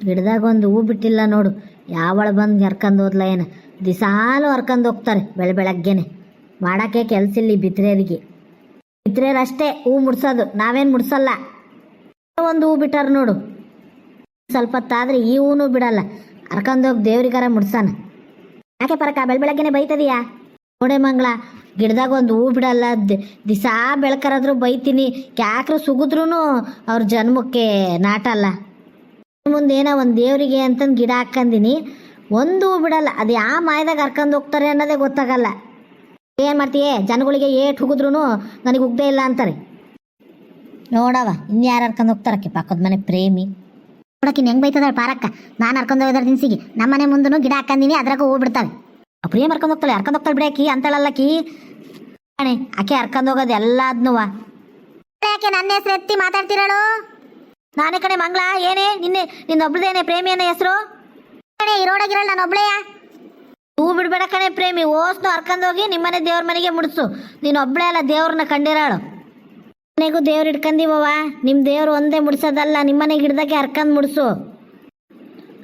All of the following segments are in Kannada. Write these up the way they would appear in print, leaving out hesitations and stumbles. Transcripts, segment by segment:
ಗಿಡದಾಗ ಒಂದು ಹೂ ಬಿಟ್ಟಿಲ್ಲ ನೋಡು. ಯಾವಳ ಬಂದು ಹರ್ಕೊಂಡು ಹೋದ್ಲ ಏನು. ದಿಸಾಲು ಹರ್ಕೊಂಡು ಹೋಗ್ತಾರೆ ಬೆಳಗ್ಗೆನೆ. ಮಾಡೋಕ್ಕೆ ಕೆಲಸ ಇಲ್ಲಿ ಬಿತ್ರೇರಿಗೆ. ಬಿತ್ರೇರು ಅಷ್ಟೇ ಹೂ ಮುಡ್ಸೋದು, ನಾವೇನು ಮುಡ್ಸಲ್ಲ. ಒಂದು ಹೂ ಬಿಟ್ಟಾರ ನೋಡು, ಸ್ವಲ್ಪ ಹೊತ್ತಾದ್ರೆ ಈ ಹೂನು ಬಿಡಲ್ಲ. ಹರ್ಕೊಂಡೋಗಿ ದೇವ್ರಿಗಾರ ಮುಡ್ಸಾನ. ಯಾಕೆ ಪರಕ ಬೆಳಗ್ಗೆನೆ ಬೈತದೀಯಾ? ನೋಡೆ ಮಂಗಳ, ಗಿಡದಾಗ ಒಂದು ಹೂ ಬಿಡಲ್ಲ. ದಿಸಾ ಬೆಳಕರಾದ್ರೂ ಬೈತೀನಿ. ಕ್ಯಾಕ್ರು ಸುಗಿದ್ರೂ ಅವ್ರ ಜನ್ಮಕ್ಕೆ ನಾಟಲ್ಲ. ಮುಂದೇನೋ ಒಂದು ದೇವರಿಗೆ ಅಂತಂದು ಗಿಡ ಹಾಕ್ಕಂದಿನಿ, ಒಂದು ಹೂ ಬಿಡಲ್ಲ. ಅದು ಯಾವ ಮಾಯದಾಗ ಹರ್ಕೊಂಡು ಹೋಗ್ತಾರೆ ಅನ್ನೋದೇ ಗೊತ್ತಾಗಲ್ಲ. ಏನು ಮಾಡ್ತೀಯೇ, ಜನಗಳಿಗೆ ಏಟು ಹುಗಿದ್ರೂ ನನಗೆ ಉಗ್ದೇ ಇಲ್ಲ ಅಂತಾರೆ. ನೋಡವ ಇನ್ಯಾರು ಹರ್ಕೊಂಡು ಹೋಗ್ತಾರಕ್ಕೆ ಪಕ್ಕದ ಮನೆ ಪ್ರೇಮಿ. ನೋಡಕ್ಕಿನ್ ಹೆಂಗೆ ಬೈತದ ಪಾರಕ್ಕ. ನಾನು ಹರ್ಕೊಂಡು ಹೋಗೋದ್ರ ದಿನಸಿಗೆ ನಮ್ಮ ಮನೆ ಮುಂದೂ ಗಿಡ ಹಾಕಂದಿನಿ, ಅದ್ರಾಗ ಹೂ ಬಿಡ್ತಾವೆ. ಪ್ರೇಮ್ ಹರ್ಕೊಂಡು ಹೋಗ್ತಾಳೆ ಬಿಡಾಕಿ ಅಂತಳಲ್ಲಕ್ಕಿ. ಅಣೆ ಆಕೆ ಹರ್ಕೊಂಡು ಹೋಗೋದು ಎಲ್ಲ ಅದ್ನುವ. ಯಾಕೆ ನನ್ನ ಹೆಸರು ಎತ್ತಿ ಮಾತಾಡ್ತಿರೋಳು? ನಾನೇ ಕಣೆ ಮಂಗಳ. ಏನೇ ನಿನ್ನೊಬ್ಳದೇನೆ ಪ್ರೇಮಿ ಅನ್ನೋ ಹೆಸರು? ಕಣೆ ಇರೋಡಾಗಿರಲ್ಲ ನಾನು ಒಬ್ಳೆಯ. ಹೂ ಬಿಡ್ಬೇಡ ಕಣೆ ಪ್ರೇಮಿ. ಓಸ್ನು ಹರ್ಕೊಂಡೋಗಿ ನಿಮ್ಮನೆ ದೇವ್ರ ಮನೆಗೆ ಮುಡ್ಸು. ನೀನು ಒಬ್ಳೆ ಅಲ್ಲ, ದೇವ್ರನ್ನ ಕಂಡಿರಾಳು. ಮನೆಗೂ ದೇವ್ರು ಇಟ್ಕೊಂಡಿವವ. ನಿಮ್ಮ ದೇವ್ರು ಒಂದೇ ಮುಡ್ಸೋದಲ್ಲ, ನಿಮ್ಮನೆ ಗಿಡದಾಗೆ ಹರ್ಕೊಂಡು ಮುಡ್ಸು.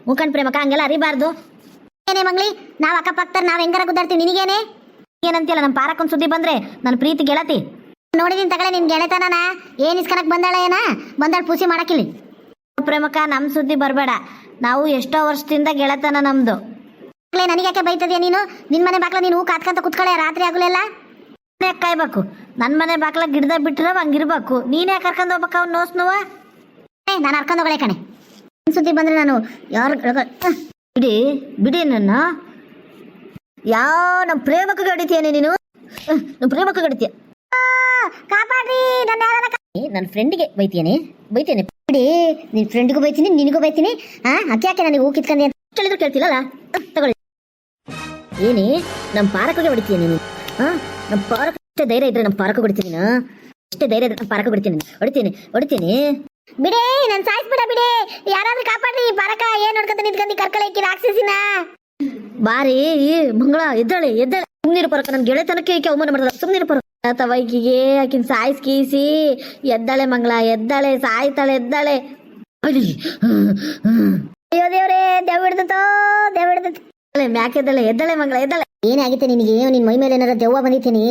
ಮುಖಂಡ್ ಪ್ರೇಮಕ್ಕ ಹಂಗೆಲ್ಲ ಅರಿಬಾರ್ದು. ಏನೇ ಮಂಗ್ಲಿ, ನಾವು ಅಕ್ಕಪಕ್ಕದ ನಾವು ಹೆಂಗಾರ ಗುದ್ದಾಡ್ತೀವಿ, ನಿನಗೇನೆ ಏನಂತಿಲ್ಲ. ನಮ್ಮ ಪಾರಕ್ಕೊಂದು ಸುದ್ದಿ ಬಂದ್ರೆ ನನ್ನ ಪ್ರೀತಿ ಗೆಳತಿ ನೋಡಿದೀನಿ ತಗಳೆ. ನಿನ್ ಗೆಳೆತನ ಏನ್ ಇಸ್ಕನಕ್ ಬಂದಾಳ ಬಂದಾಳ ಪೂಸಿ ಮಾಡಕ್ಕಿಲ್ಲಿ. ಪ್ರೇಮಕ್ಕ ನಮ್ಮ ಸುದ್ದಿ ಬರಬೇಡ. ನಾವು ಎಷ್ಟೋ ವರ್ಷದಿಂದ ಗೆಳೆತನ ನಮ್ದು. ನನಗೆ ಯಾಕೆ ಬೈತದ್ಯಾ ನೀನು? ನಿನ್ ಮನೆ ಬಾಕ್ಲ ನೀನು ಕಾತ್ಕಂತ ಕುತ್ಕೊಳ್ಳೆ ರಾತ್ರಿ ಆಗಲೆಲ್ಲ. ಯಾಕೆ ಕಾಯ್ಬೇಕು? ನನ್ನ ಮನೆ ಬಾಕ್ಲ ಗಿಡದ ಬಿಟ್ಟಿರೋ ಹಂಗಿರ್ಬೇಕು. ನೀನೇ ಕರ್ಕೊಂಡು ಹೋಗ್ಬೇಕು ಅವ್ನು ನೋಸ್ನುವ. ನಾನು ಹರ್ಕೊಂಡು ಹೋಗಳೆ ಕಣೆ. ಸುದ್ದಿ ಬಂದ್ರೆ ನಾನು ಯಾರು ಬಿಡಿ ನನ್ನ. ಯಾವ ನಮ್ಮ ಪ್ರೇಮಕ್ಕೆ ಗಡಿತೀಯನೇ ನೀನು? ನಮ್ಮ ಪ್ರೇಮಕ್ಕೆ ಗಡಿತೀಯ. ಕಾಪಾಡ್ರಿ ನನ್ನ ಫ್ರೆಂಡಿಗೆ ಬೈತೇನೆ ಬಿಡಿ. ನಿನ್ ಫ್ರೆಂಡ್ಗೂ ಬೈತೀನಿ, ನಿನಗೂ ಬೈತೀನಿ. ಅಕ್ಕೆ ಯಾಕೆ ನನಗೆ ಹೂ ಕಿತ್ಕೊಂಡೆ ಅಂತ ಕೇಳಿದ್ರು ಕೇಳ್ತಿಲ್ಲಲ್ಲ. ತಗೊಳ್ಳಿ. ಏನೇ ನಮ್ಮ ಪಾರಕ್ಕೆ ಹೊಡಿತೀಯ ನೀನು? ನಮ್ಮ ಪಾರಕ ಅಷ್ಟೇ ಧೈರ್ಯ ಇದ್ರೆ ನಮ್ಮ ಪಾರಕ ಹೊಡಿತೀನಿ ನೀನು. ಅಷ್ಟೇ ಧೈರ್ಯ ಇದ್ರೆ ನಮ್ಮ ಪಾರಕ ಹೊಡಿತೀನಿ. ಬಿಡೇ, ನಾನು ಸಾಯಿಸ್ಬಿಡ ಬಿಡೇ. ಯಾರಾದ್ರೂ ಕಾಪಾಡ್ರಿ. ಪಾರಕ ಏನ್ ನೋಡ್ಕೊಂತ ನಿಂತ್ಕೊಂಡು ಕರ್ಕಳಕ್ಕಿ ರಾಕ್ಷಸಿನ. ಬಾರಿ ಮಂಗಳ, ಎದ್ದಾಳೆ ಸುಮ್ನಿರು ಪರಕ. ನನ್ ಗೆಳೆತನಕ್ಕೆ ಅವಮಾನ ಮಾಡ್ದ. ಸುಮ್ನಿರು ಪರ ತವೈಕಿಗೆ ಆಕಿನ ಸಾಯಿಸ್ಕೀಸಿ ಎದ್ದಾಳೆ ಮಂಗಳ. ಸಾಯ್ತಾಳೆ. ಅಯ್ಯೋ ದೇವ್ರೇ, ದೇವ್ ಹಿಡ್ದತೋ. ಮ್ಯಾಕೆದ್ದಾಳೆ ಮಂಗಳ. ಏನೇ ಆಗಿತ್ತೆ ನಿನಗೆ? ನಿನ್ ಮೈ ಮೇಲೆ ಏನಾರ ದೆವ್ವ ಬಂದಿತ್ತೀನಿ?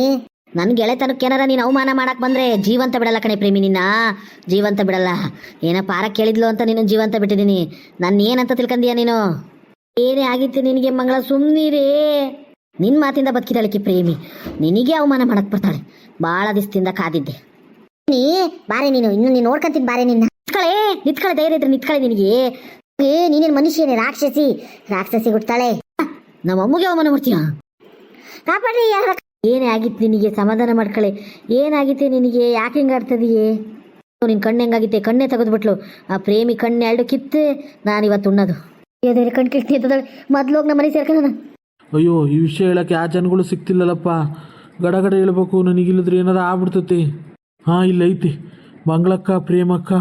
ನನ್ ಗೆಳೆತನಕ್ಕೆ ಏನಾರ ನೀನು ಅವಮಾನ ಮಾಡಕ್ ಬಂದ್ರೆ ಜೀವಂತ ಬಿಡಲ್ಲ ಕಣೆ ಪ್ರೇಮಿ. ನಿನ್ನ ಜೀವಂತ ಬಿಡಲ್ಲ. ಏನ ಪಾರ ಕೇಳಿದ್ಲು ಅಂತ ನೀನು ಜೀವಂತ ಬಿಟ್ಟಿದ್ದೀನಿ. ನಾನು ಏನಂತ ತಿಳ್ಕಂದೀಯ ನೀನು? ಏನೇ ಆಗಿತ್ತು ನಿನಗೆ ಮಂಗಳ? ಸುಮ್ನಿರೇ. ನಿನ್ ಮಾತಿಂದ ಬದುಕಿದಾಳಕಿ ಪ್ರೇಮಿ. ನಿನಗೆ ಅವಮಾನ ಮಾಡಕ್ ಬರ್ತಾಳೆ. ಬಾಳ ದಿವಸದಿಂದ ಕಾದಿದ್ದೆ. ಬಾರೆ ನೀನು ಇನ್ನು ನೀನು ನೋಡ್ಕಂತೀನಿ. ಬಾರೆ ನಿನ್ನ ನಿತ್ಕಳೆ ಧೈರ್ಯ ಇದ್ರೆ ನಿತ್ಕಳೆ. ನಿನಗೆ ನೀನೇನು ಮನುಷ್ಯನೇ? ರಾಕ್ಷಸಿ ಹುಡ್ತಾಳೆ. ನಮ್ಮ ಅಮ್ಮಗೆ ಅವಮಾನ ಮಾಡ್ತೀಯ? ಕಾಪಾಡ್ರಿ. ಏನೇ ಆಗಿತ್ತು ನಿನಗೆ? ಸಮಾಧಾನ ಮಾಡ್ಕಳೆ. ಏನಾಗಿತ್ತೆ ನಿನಗೆ? ಯಾಕೆ ಹಿಂಗೆ ಆಡ್ತದೀಯೇ? ನಿನ್ ಕಣ್ಣು ಹೆಂಗಾಗಿತ್ತೆ? ಕಣ್ಣೇ ತೆಗೆದ್ಬಿಟ್ಲು ಆ ಪ್ರೇಮಿ. ಕಣ್ಣು ಎರಡು ಕಿತ್ತೆ ನಾನಿವತ್ತು ಉಣ್ಣೋದು. ಕಣ್ ಕಿಟ್ಟಿ ಎತ್ತದಾಳೆ. ಮೊದ್ಲು ಹೋಗಿ ನಮ್ಮ ಮನೆ ಸೇರ್ಕೊಳ್ಳೋಣ. ಅಯ್ಯೋ, ಈ ವಿಷಯ ಹೇಳಕ್ಕೆ ಆ ಜನಗಳು ಸಿಕ್ತಿಲ್ಲಲ್ಲಪ್ಪ. ಗಡಗಡ ಹೇಳ್ಬೇಕು. ನನಗಿಲ್ಲದ್ರೆ ಏನಾರ ಆಗ್ಬಿಡ್ತತಿ. ಇಲ್ಲ ಐತಿ. ಮಂಗಳಕ್ಕ, ಪ್ರೇಮಕ್ಕ,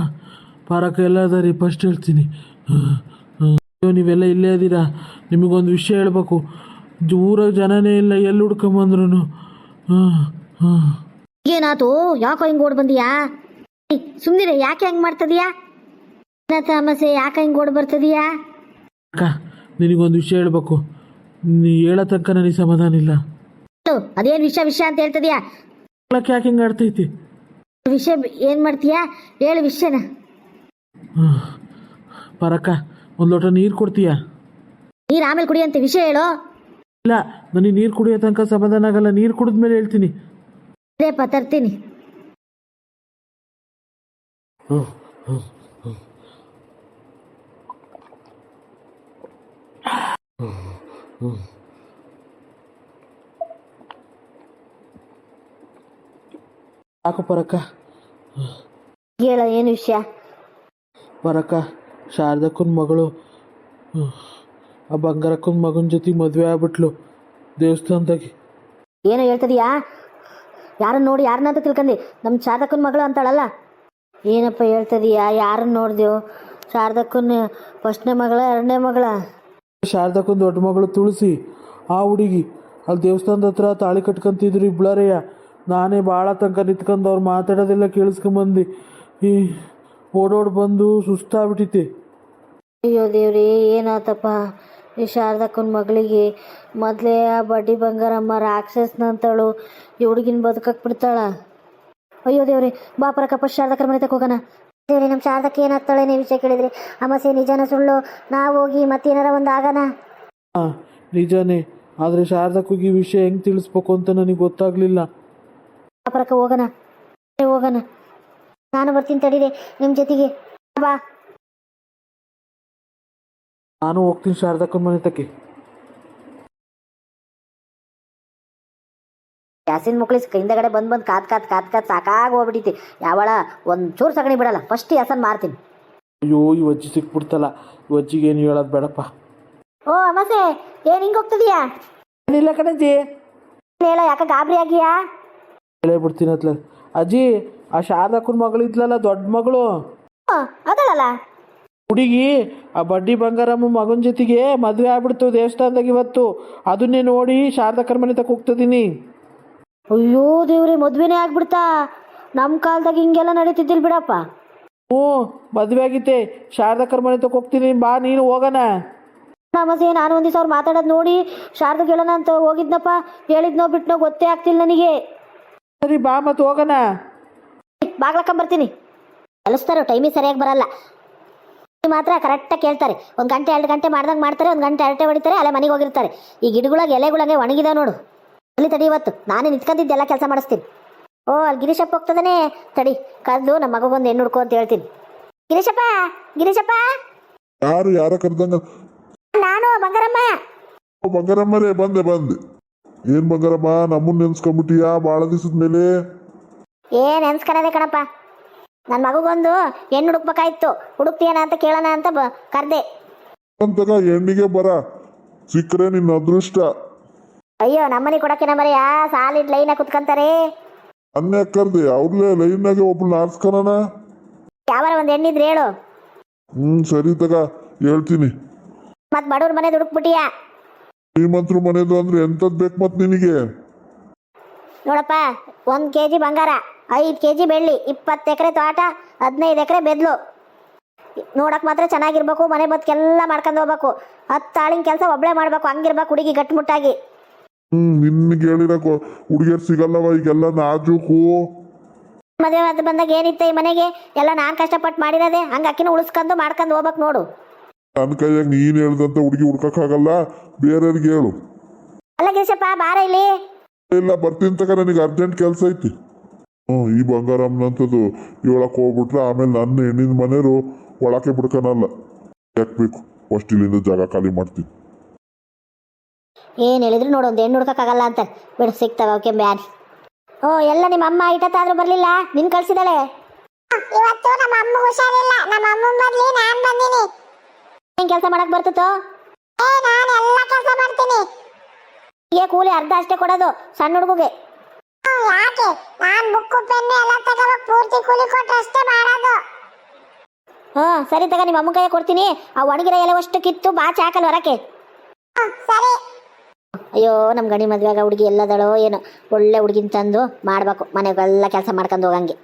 ಪಾರಕ್ಕ ಎಲ್ಲ ಅದಾರಿ. ಫಸ್ಟ್ ಹೇಳ್ತೀನಿ. ಅಯ್ಯೋ, ನೀವೆಲ್ಲ ಇಲ್ಲೇ ಇದ್ದೀರಾ. ನಿಮಗೊಂದು ವಿಷಯ ಹೇಳ್ಬೇಕು. ಊರಾಗ ಜನನೇ ಇಲ್ಲ. ಎಲ್ಲಿ ಹುಡ್ಕೊಂಬಂದ್ರು. ಏನಾತು? ಯಾಕೋ ಹಿಂಗೆ ಓಡ್ ಬಂದಿಯಾ? ಸುಮ್ಮನೆ ಯಾಕೆ ಹೆಂಗೆ ಮಾಡ್ತದೀಯಾ? ಸಮಸ್ಯೆ ಯಾಕೆ ಹಿಂಗೆ ಓಡ್ ಬರ್ತದೀಯಾ? ಅಕ್ಕ, ನಿನಗೊಂದು ವಿಷಯ ಹೇಳ್ಬೇಕು. ನೀ ಹೇಳೋ ತನಕ ನನಗೆ ಸಮಾಧಾನ ಇಲ್ಲ. ಅದೇನು ವಿಷಯ ಅಂತ ಹೇಳ್ತದೀಯಾ? ಯಾಕೆ ಹಿಂಗೆ ಆಡ್ತೈತಿ? ವಿಷಯ ಏನ್ ಮಾಡ್ತೀಯಾ? ಹೇಳು ವಿಷಯನ. ಪರಕ್ಕ, ಒಂದು ಲೋಟ ನೀರು ಕೊಡ್ತೀಯಾ? ನೀರು ಆಮೇಲೆ ಕುಡಿಯಂತೆ, ವಿಷಯ ಹೇಳು. ಇಲ್ಲ, ನನಗೆ ನೀರು ಕುಡಿಯೋ ತನಕ ಸಮಾಧಾನ ಆಗಲ್ಲ. ನೀರು ಕುಡಿದ್ಮೇಲೆ ಹೇಳ್ತೀನಿ. ಅದೇಪ್ಪ ತರ್ತೀನಿ. ಸಾಕು ಪರಕ್ಕ. ಹೇಳ, ಏನು ವಿಷಯ? ಪರಕ್ಕ, ಶಾರದಕ್ಕನ ಮಗಳು ಆ ಬಂಗಾರಕ್ಕನ ಮಗನ ಜೊತೆ ಮದುವೆ ಆಗ್ಬಿಟ್ಲು ದೇವಸ್ಥಾನದಾಗೆ. ಏನೋ ಹೇಳ್ತದೀಯಾ? ಯಾರನ್ನ ನೋಡಿ ಯಾರನ್ನಂತ ತಿಳ್ಕೊಂಡಿ? ನಮ್ಮ ಶಾರದಕ್ಕನ ಮಗಳು ಅಂತಾಳಲ್ಲ. ಏನಪ್ಪ ಹೇಳ್ತದೀಯಾ? ಯಾರನ್ನ ನೋಡ್ದೇವು? ಶಾರದಕ್ಕನ ಫಸ್ಟ್ನೇ ಮಗಳ, ಎರಡನೇ ಮಗಳ? ಶಾರದಕ್ಕನ ದೊಡ್ಡ ಮಗಳು ತುಳಸಿ. ಆ ಹುಡುಗಿ ಅಲ್ಲಿ ದೇವಸ್ಥಾನದ ಹತ್ರ ತಾಳಿ ಕಟ್ಕೊಂತಿದ್ರು ಇಬ್ಬಳರೆಯ. ನಾನೇ ಭಾಳ ತನಕ ನಿಂತ್ಕೊಂಡು ಅವ್ರು ಮಾತಾಡೋದೆಲ್ಲ ಕೇಳಿಸ್ಕೊಂಬಂದು ಓಡೋಡ್ ಬಂದು ಸುಸ್ತಾಗ್ಬಿಟ್ಟಿತ್ತೆ. ಅಯ್ಯೋ ದೇವ್ರಿ, ಏನಾತಪ್ಪ ಈ ಶಾರದಕ್ಕನ ಮಗಳಿಗೆ ಮೊದಲೇ ಆ ಬಡ್ಡಿ ಬಂಗಾರಮ್ಮ ರಾಕ್ಷಸನಂತಳು ಈ ಹುಡುಗಿನ ಬದುಕಕ್ಕೆ ಬಿಡ್ತಾಳ. ಅಯ್ಯೋ ದೇವ್ರಿ, ಬಾಪರಕ್ಕಪ್ಪ ಶಾರದಕ್ಕನ ಮನೆ ತಕ್ಕ ಹೋಗೋಣ. ದೇವ್ರಿ, ನಮ್ಮ ಶಾರದಕ್ಕೆ ಏನಾಗ್ತಾಳೆ ನೀವು ವಿಷಯ ಕೇಳಿದ್ರಿ? ಅಮಾಸೆ ನಿಜನ ಸುಳ್ಳು? ನಾವು ಹೋಗಿ ಮತ್ತೇನಾರ ಒಂದು ಆಗೋಣ. ಹಾಂ ನಿಜಾನೇ, ಆದರೆ ಶಾರದಕ್ಕಿಗೆ ಈ ವಿಷಯ ಹೆಂಗೆ ತಿಳಿಸ್ಬೇಕು ಅಂತ ನನಗೆ ಗೊತ್ತಾಗಲಿಲ್ಲ. ಬಾಪರಕ್ಕ ಹೋಗೋಣ, ಹೋಗೋಣ. ನಾನು ಬರ್ತೀನಿ ತಡೀರಿ ನಿಮ್ಮ ಜೊತೆಗೆ. ಬಾ. ನಾನು ಹೋಗ್ತೀನಿ ಶಾರದಕ್ಕನ ಮನೆ ತಕ್ಕೆ. ಗ್ಯಾಸಿನ ಮಕ್ಳು ಹಿಂದಗಡೆ ಬಂದು ಕಾತ್ ಸಾಕಾಗಿ ಹೋಗ್ಬಿಟ್ಟೈತಿ. ಯಾವಳ ಒಂಚೂರು ಸಗಣಿ ಬಿಡಲ್ಲ, ಫಸ್ಟ್ ಯಾಸನ್ ಮಾರ್ತೀನಿ. ಅಯ್ಯೋ, ಈ ಅಜ್ಜಿ ಸಿಕ್ಬಿಡ್ತಲ್ಲ, ಈ ಅಜ್ಜಿಗೆ ಏನು ಹೇಳೋದು ಬೇಡಪ್ಪ. ಓ ಅಮಾಸೆ, ಏನು ಹಿಂಗೆ ಹೋಗ್ತಿದೀಯಾ? ಏನಿಲ್ಲ ಕಣಜ್ಜಿ. ಹೇಳ, ಯಾಕೆ ಗಾಬರಿ ಆಗಿಯಾ? ಹೇಳೇ ಬಿಡ್ತೀನಿ ಅತ್ಲ. ಅಜ್ಜಿ, ಆ ಶಾರದಕ್ಕನ ಮಗಳು ಇದ್ಲಲ್ಲ, ದೊಡ್ಡ ಮಗಳು ಅದಲ್ಲ ಹುಡುಗಿ, ಆ ಬಡ್ಡಿ ಬಂಗಾರಮ್ಮ ಮಗನ ಜೊತೆಗೆ ಮದುವೆ ಆಗ್ಬಿಡ್ತು ದೇವಸ್ಥಾನದಾಗ ಇವತ್ತು. ಅದನ್ನೇ ನೋಡಿ ಶಾರದಕ್ಕನ ಮನೆ ತಕ್ಕ ಹೋಗ್ತಿದ್ದೀನಿ. ಅಯ್ಯೋ ದೇವ್ರಿ, ಮದ್ವೆನೇ ಆಗ್ಬಿಡ್ತಾ? ನಮ್ಮ ಕಾಲದಾಗ ಹಿಂಗೆಲ್ಲ ನಡೀತಿದ್ದಿಲ್ಲ ಬಿಡಪ್ಪ. ಹ್ಞೂ, ಮದುವೆ ಆಗಿತ್ತೆ. ಶಾರದಕ್ಕನ ಮನೆ ತಕ್ಕ ಹೋಗ್ತೀನಿ, ಬಾ ನೀನು ಹೋಗೋಣ. ನಮಸೆ, ನಾನು ಒಂದು ದಿವಸ ಅವ್ರು ಮಾತಾಡೋದು ನೋಡಿ ಶಾರದಾಗ ಹೇಳೋಣ ಅಂತ ಹೋಗಿದ್ನಪ್ಪ. ಹೇಳಿದ್ನೋ ಬಿಟ್ನೋ ಗೊತ್ತೇ ಆಗ್ತಿಲ್ಲ ನನಗೆ. ಸರಿ ಬಾ, ಮತ್ತೆ ಹೋಗೋಣ. ಬಾಗ್ಲಕ್ಕಂಬರ್ತೀನಿ. ಕಲಿಸ್ತಾರೆ, ಟೈಮಿಗೆ ಸರಿಯಾಗಿ ಬರಲ್ಲ. ಮಾತ್ರ ಕರೆಕ್ಟಾಗಿ ಕೇಳ್ತಾರೆ. 1 ಗಂಟೆ 2 ಗಂಟೆ ಮಾಡ್ದಂಗೆ ಮಾಡ್ತಾರೆ, 1 ಗಂಟೆ ಅರಟೆ ಹೊಡಿತಾರೆ, ಅಲ್ಲೇ ಮನೆಗೆ ಹೋಗಿರ್ತಾರೆ. ಈ ಗಿಡಗಳಿಗೆ ಎಲೆಗಳಂಗೆ ಒಣಗಿದಾವೆ ನೋಡು. ಅಲ್ಲಿ ತಡಿ, ಇವತ್ತು ನಾನೇ ನಿಂತ್ಕೊಂಡಿದ್ದೆಲ್ಲ ಕೆಲಸ ಮಾಡಿಸ್ತೀನಿ. ಓ, ಅಲ್ಲಿ ಗಿರೀಶಪ್ಪ ಹೋಗ್ತದಾನೆ, ತಡಿ ಕದ್ದು ನಮ್ಮ ಮಗಗೊಂದು ಹೆಣ್ಣು ಹುಡ್ಕೋ ಅಂತ ಹೇಳ್ತೀನಿ. ಗಿರೀಶಪ್ಪ, ಗಿರೀಶಪ್ಪ. ಯಾರ ಕರ್ದಂಗ? ನಾನು ಬಂಗಾರಮ್ಮ. ಬಂಗಾರಮ್ಮರೇ, ಬಂದೆ. ಏನ್ ಬಂಗಾರಮ್ಮ, ನಮ್ಮನ್ನ ನೆನ್ಸ್ಕೊಂಡ್ಬಿಟ್ಟಿಯಾ ಭಾಳ ದಿವಸದ ಮೇಲೆ? ಏನ್ ನೆನ್ಸ್ಕೊಳ್ಳೋದೆ ಕಣಪ್ಪ, ನನ್ನ ಮಗಗೊಂದು ಹೆಣ್ಣು ಹುಡುಕ್ಬೇಕಾಯ್ತು. ಹುಡುಕ್ತೀಯನ ಅಂತ ಕೇಳೋಣ ಅಂತ ಕರ್ದೆ. ಅಂತಗ ಹೆಣ್ಣಿಗೆ ಬರ ಸಿಕ್ಕರೆ ನಿನ್ನ ಅದೃಷ್ಟ. ಅಯ್ಯೋ, ನಮ್ಮನೆ ಕೊಡಕ್ಕೆ ಮರೆಯ ಸಾಲಿಡ್ ಲೈನ ಕುತ್ಕೊಂತಾರೆ. ಅನ್ನೇ ಕರ್ದೆ, ಅವ್ರಲ್ಲೇ ಲೈನ್ನಾಗೆ ಒಬ್ಳು ಆರ್ಸ್ಕೊಳಣ. ಯಾವಾರ ಒಂದು ಹೆಣ್ಣಿದ್ರೆ ಹೇಳು. ಸರಿ ತಗ, ಹೇಳ್ತೀನಿ. ಮತ್ ಬಡವ್ರ ಮನೆ ದುಡುಕ್ಬಿಟ್ಟಿಯಾ? ಶ್ರೀಮಂತರು ಮನೆದು ಅಂದ್ರೆ ಎಂತದ್ ಬೇಕು ಮತ್ ನಿನಗೆ? ನೋಡಪ್ಪ, 1 kg ಬಂಗಾರ, 5 kg ಬೆಳ್ಳಿ, 20 ಎಕರೆ ತೋಟ, 15 ಎಕರೆ ಬೆದ್ಲು. ನೋಡಕ್ ಮಾತ್ರ ಚೆನ್ನಾಗಿರ್ಬೇಕು, ಮನೆ ಬದುಕೆಲ್ಲ ಮಾಡ್ಕೊಂಡು ಹೋಗ್ಬೇಕು. 10 ಆಳಿನ ಕೆಲಸ ಒಬ್ಳೆ ಮಾಡ್ಬೇಕು, ಹಂಗಿರ್ಬೇಕು ಹುಡುಗಿ ಗಟ್ಟಿಮುಟ್ಟಾಗಿ. ನಿನ್ಗೆ ಹೇಳಿರ ಹುಡುಗಿಯರ್ ಸಿಗಲ್ಲವ ಈಗೆಲ್ಲ ನಾಜೂಕು. ಮದುವೆ ಅದು ಬಂದಾಗ ಏನಿತ್ತ ಈ ಮನೆಗೆ? ಎಲ್ಲ ನಾನು ಕಷ್ಟಪಟ್ಟು ಮಾಡಿರೋದೆ. ಹಂಗ ಅಕ್ಕಿನ ಉಳಿಸ್ಕೊಂಡು ಮಾಡ್ಕೊಂಡು ಹೋಗ್ಬೇಕು ನೋಡು. ನನ್ನ ಕೈಯಾಗ ನೀನ್ ಹೇಳ್ದಂತ ಹುಡುಗಿ ಹುಡ್ಕಕ್ಕಾಗಲ್ಲ, ಬೇರೆಯವ್ರಿಗೆ ಹೇಳು. ಅಲ್ಲ ಗಿರೀಶಪ್ಪ, ಬಾರ ಇಲ್ಲಿ. ಇಲ್ಲ, ಬರ್ತೀನಿ ತಗ, ನನಗೆ ಅರ್ಜೆಂಟ್ ಕೆಲಸ ಐತಿ. ಈ ಬಂಗಾರಮ್ಮನಂಥದ್ದು ಹೇಳಕ್ ಹೋಗ್ಬಿಟ್ರೆ ಆಮೇಲೆ ನನ್ನ ಹೆಣ್ಣಿನ ಮನೆಯವರು ಒಳಕ್ಕೆ ಬಿಡ್ಕನಲ್ಲ. ಯಾಕೆ ಬೇಕು? ಫಸ್ಟ್ ಇಲ್ಲಿಂದ ಜಾಗ ಖಾಲಿ ಮಾಡ್ತೀನಿ. ಏನು ಹೇಳಿದ್ರು ನೋಡು, ಒಂದು ಹೆಣ್ಣು ಹುಡ್ಕಕ್ಕಾಗಲ್ಲ ಅಂತ ಬಿಡು, ಸಿಗ್ತಾವೆ ಅವಕ್ಕೆ ಬ್ಯಾನ್. ಓ, ಎಲ್ಲ ನಿಮ್ಮ ಅಮ್ಮ ಇಟ್ಟತ್ತಾದ್ರೂ ಬರಲಿಲ್ಲ, ನಿನ್ ಕಳ್ಸಿದಾಳೆ. ಇವತ್ತು ನಮ್ಮ ಅಮ್ಮ ಹುಷಾರಿಲ್ಲ, ನಮ್ಮ ಅಮ್ಮ ಬದಲಿ ನಾನು ಬಂದಿನಿ. ಏನ್ ಕೆಲಸ ಮಾಡಕ್ ಬರ್ತಿತ್ತು? ನಾನು ಎಲ್ಲ ಕೆಲಸ ಮಾಡ್ತೀನಿ. ಈಗ ಕೂಲಿ ಅರ್ಧ ಅಷ್ಟೇ ಕೊಡೋದು ಸಣ್ಣ ಹುಡುಗಗೆ. ಯಾಕೆ? ನಾನು ಬುಕ್ಕು ಪೆನ್ನು ಎಲ್ಲ ತಗೋಬೇಕು, ಪೂರ್ತಿ ಕೂಲಿ ಕೊಟ್ಟು ಅಷ್ಟೇ ಮಾಡೋದು. ಸರಿ ತಗ, ನಿಮ್ಮ ಅಮ್ಮ ಕೈಯ ಕೊಡ್ತೀನಿ. ಆ ಒಣಗಿರೋ ಎಲೆ ಅಷ್ಟು ಕಿತ್ತು ಬಾಚಿ ಹಾಕಲ್ ಹೊರಕ್ಕೆ. ಸರಿ. ಅಯ್ಯೋ, ನಮ್ಮ ಗಣಿ ಮದ್ವೆಗ ಹುಡುಗಿ ಎಲ್ಲದಳೋ ಏನೋ, ಒಳ್ಳೆ ಹುಡುಗಿನ ತಂದು ಮಾಡ್ಬೇಕು, ಮನೆಗೆಲ್ಲ ಕೆಲಸ ಮಾಡ್ಕೊಂಡು ಹೋಗಂಗೆ.